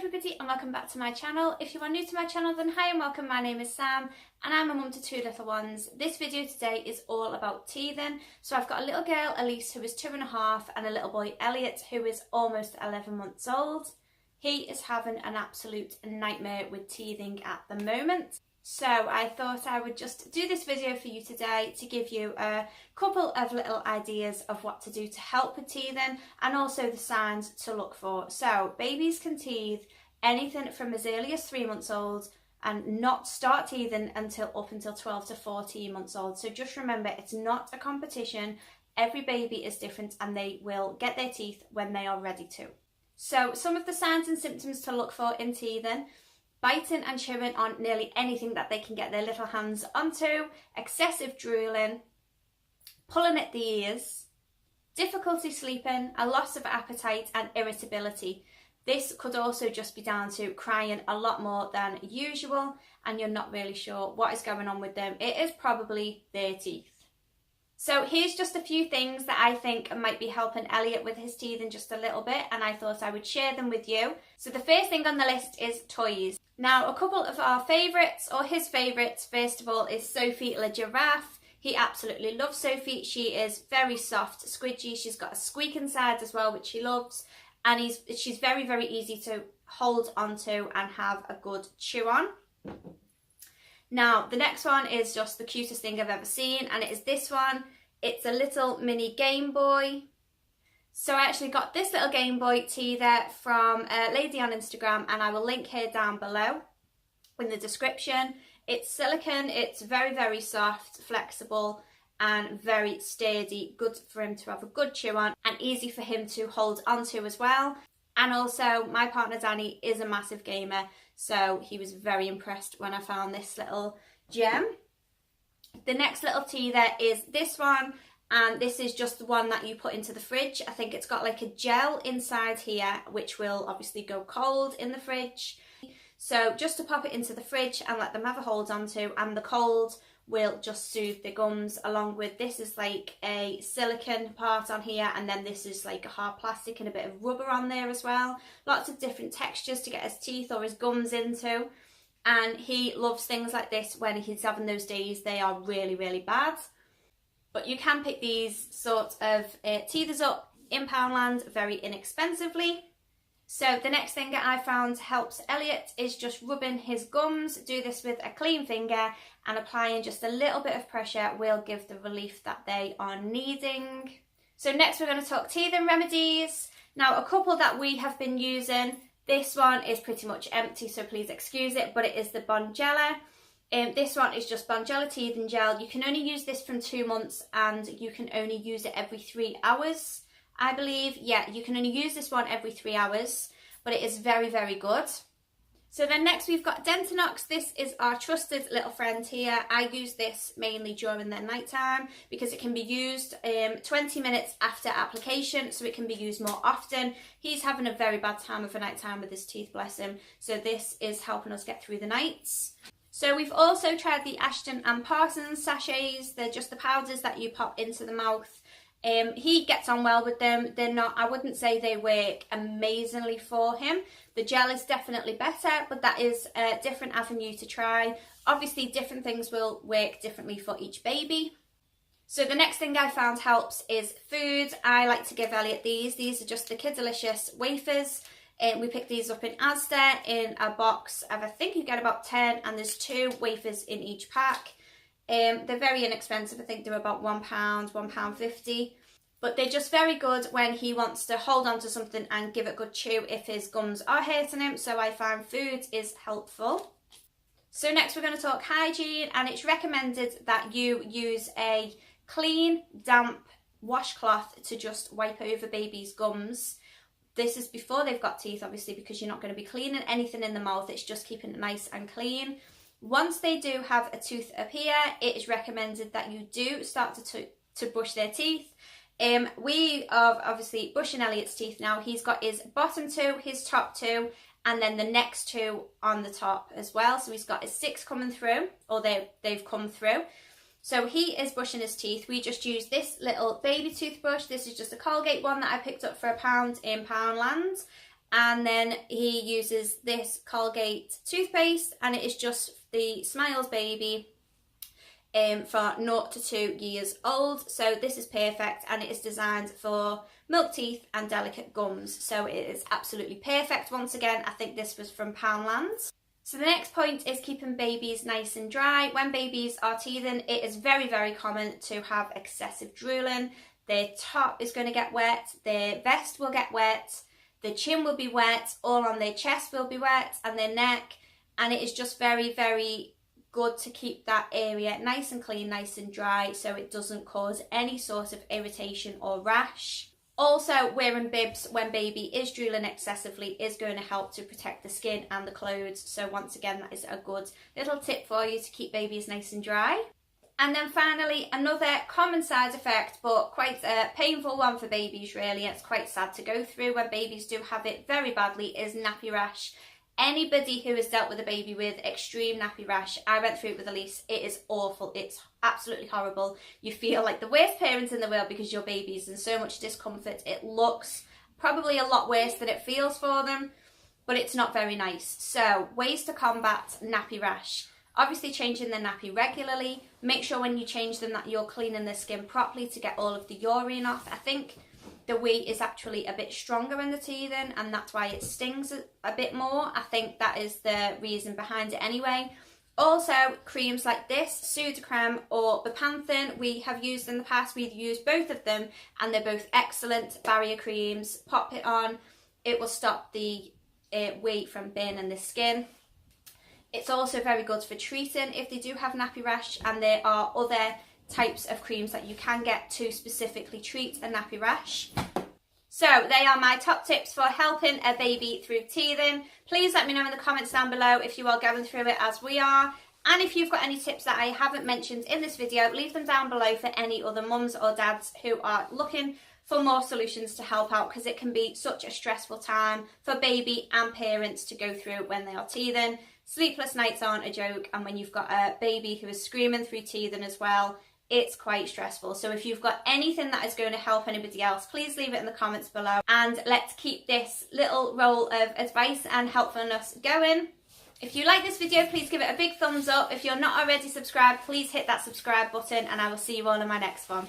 everybody and welcome back to my channel. If you are new to my channel then hi and welcome, my name is Sam and I'm a mum to two little ones. This video today is all about teething. So I've got a little girl, Elise, who is 2.5 and a little boy, Elliot, who is almost 11 months old. He is having an absolute nightmare with teething at the moment. So I thought I would just do this video for you today to give you a couple of little ideas of what to do to help with teething and also the signs to look for. So babies can teeth anything from as early as 3 months old and not start teething until up until 12 to 14 months old. So just remember, it's not a competition. Every baby is different and they will get their teeth when they are ready to. So some of the signs and symptoms to look for in teething: biting and chewing on nearly anything that they can get their little hands onto, excessive drooling, pulling at the ears, difficulty sleeping, a loss of appetite and irritability. This could also just be down to crying a lot more than usual and you're not really sure what is going on with them. It is probably their teeth. So here's just a few things that I think might be helping Elliot with his teething just a little bit, and I thought I would share them with you. So the first thing on the list is toys. Now, a couple of our favourites, or his favourites, first of all, is Sophie the giraffe. He absolutely loves Sophie. She is very soft, squidgy. She's got a squeak inside as well, which he loves. And she's very, very easy to hold onto and have a good chew on. Now, the next one is just the cutest thing I've ever seen, and it is this one. It's a little mini Game Boy. So I actually got this little Gameboy Teether from a lady on Instagram, and I will link her down below in the description. It's silicone, it's very, very soft, flexible, and very sturdy. Good for him to have a good chew on, and easy for him to hold onto as well. And also, my partner Danny is a massive gamer, so he was very impressed when I found this little gem. The next little teether is this one, and this is just the one that you put into the fridge. I think it's got like a gel inside here, which will obviously go cold in the fridge. So just to pop it into the fridge and let them have a hold onto, and the cold will just soothe the gums, along with this is like a silicone part on here, and then this is like a hard plastic and a bit of rubber on there as well. Lots of different textures to get his teeth or his gums into, and he loves things like this when he's having those days they are really, really bad. But you can pick these sort of teethers up in Poundland very inexpensively. So the next thing that I found helps Elliot is just rubbing his gums. Do this with a clean finger, and applying just a little bit of pressure will give the relief that they are needing. So next we're going to talk teething remedies. Now, a couple that we have been using. This one is pretty much empty, so please excuse it, but it is the Bonjela. This one is just Bonjela teething gel. You can only use this from 2 months, and you can only use it every 3 hours. I believe, yeah, you can only use this one every 3 hours, but it is very, very good. So then next we've got Dentinox. This is our trusted little friend here. I use this mainly during the night time because it can be used 20 minutes after application, so it can be used more often. He's having a very bad time of a night time with his teeth, bless him, so this is helping us get through the nights. So we've also tried the Ashton and Parsons sachets. They're just the powders that you pop into the mouth. He gets on well with them. They're not, I wouldn't say they work amazingly for him. The gel is definitely better, but that is a different avenue to try. Obviously, different things will work differently for each baby. So the next thing I found helps is food. I like to give Elliot these. These are just the Kiddelicious wafers. We picked these up in Asda in a box of, I think you get about 10, and there's 2 wafers in each pack. They're very inexpensive. I think they're about £1, £1.50. But they're just very good when he wants to hold on to something and give it a good chew if his gums are hurting him. So I find food is helpful. So next we're going to talk hygiene, and it's recommended that you use a clean, damp washcloth to just wipe over baby's gums. This is before they've got teeth, obviously, because you're not going to be cleaning anything in the mouth. It's just keeping it nice and clean. Once they do have a tooth appear, it is recommended that you do start to brush their teeth. We are obviously brushing Elliot's teeth now. He's got his bottom 2, his top 2, and then the next 2 on the top as well. So he's got his 6 coming through, or they've come through. So he is brushing his teeth. We just use this little baby toothbrush. This is just a Colgate one that I picked up for £1 in Poundland. And then he uses this Colgate toothpaste, and it is just the Smiles Baby for 0 to 2 years old. So this is perfect, and it is designed for milk teeth and delicate gums. So it is absolutely perfect. Once again, I think this was from Poundland. So the next point is keeping babies nice and dry. When babies are teething, it is very, very common to have excessive drooling. Their top is going to get wet, their vest will get wet, their chin will be wet, all on their chest will be wet, and their neck. And it is just very, very good to keep that area nice and clean, nice and dry, so it doesn't cause any sort of irritation or rash. Also, wearing bibs when baby is drooling excessively is going to help to protect the skin and the clothes. So once again, that is a good little tip for you to keep babies nice and dry. And then finally, another common side effect, but quite a painful one for babies really, it's quite sad to go through when babies do have it very badly, is nappy rash. Anybody who has dealt with a baby with extreme nappy rash, I went through it with Elise, it is awful, it's absolutely horrible. You feel like the worst parent in the world because your baby is in so much discomfort. It looks probably a lot worse than it feels for them, but it's not very nice. So, ways to combat nappy rash. Obviously changing the nappy regularly. Make sure when you change them that you're cleaning the skin properly to get all of the urine off. I think the wee is actually a bit stronger in the teething, and that's why it stings a bit more. I think that is the reason behind it anyway. Also, creams like this, Sudocrem or Bepanthen, we have used in the past. We've used both of them, and they're both excellent barrier creams. Pop it on, it will stop the wee from burning the skin. It's also very good for treating if they do have nappy rash, and there are other types of creams that you can get to specifically treat a nappy rash. So they are my top tips for helping a baby through teething. Please let me know in the comments down below if you are going through it as we are. And if you've got any tips that I haven't mentioned in this video, leave them down below for any other mums or dads who are looking for more solutions to help out, because it can be such a stressful time for baby and parents to go through when they are teething. Sleepless nights aren't a joke, and when you've got a baby who is screaming through teething as well, it's quite stressful. So if you've got anything that is going to help anybody else, please leave it in the comments below, and let's keep this little roll of advice and helpfulness going. If you like this video, please give it a big thumbs up. If you're not already subscribed, please hit that subscribe button, and I will see you all in my next one.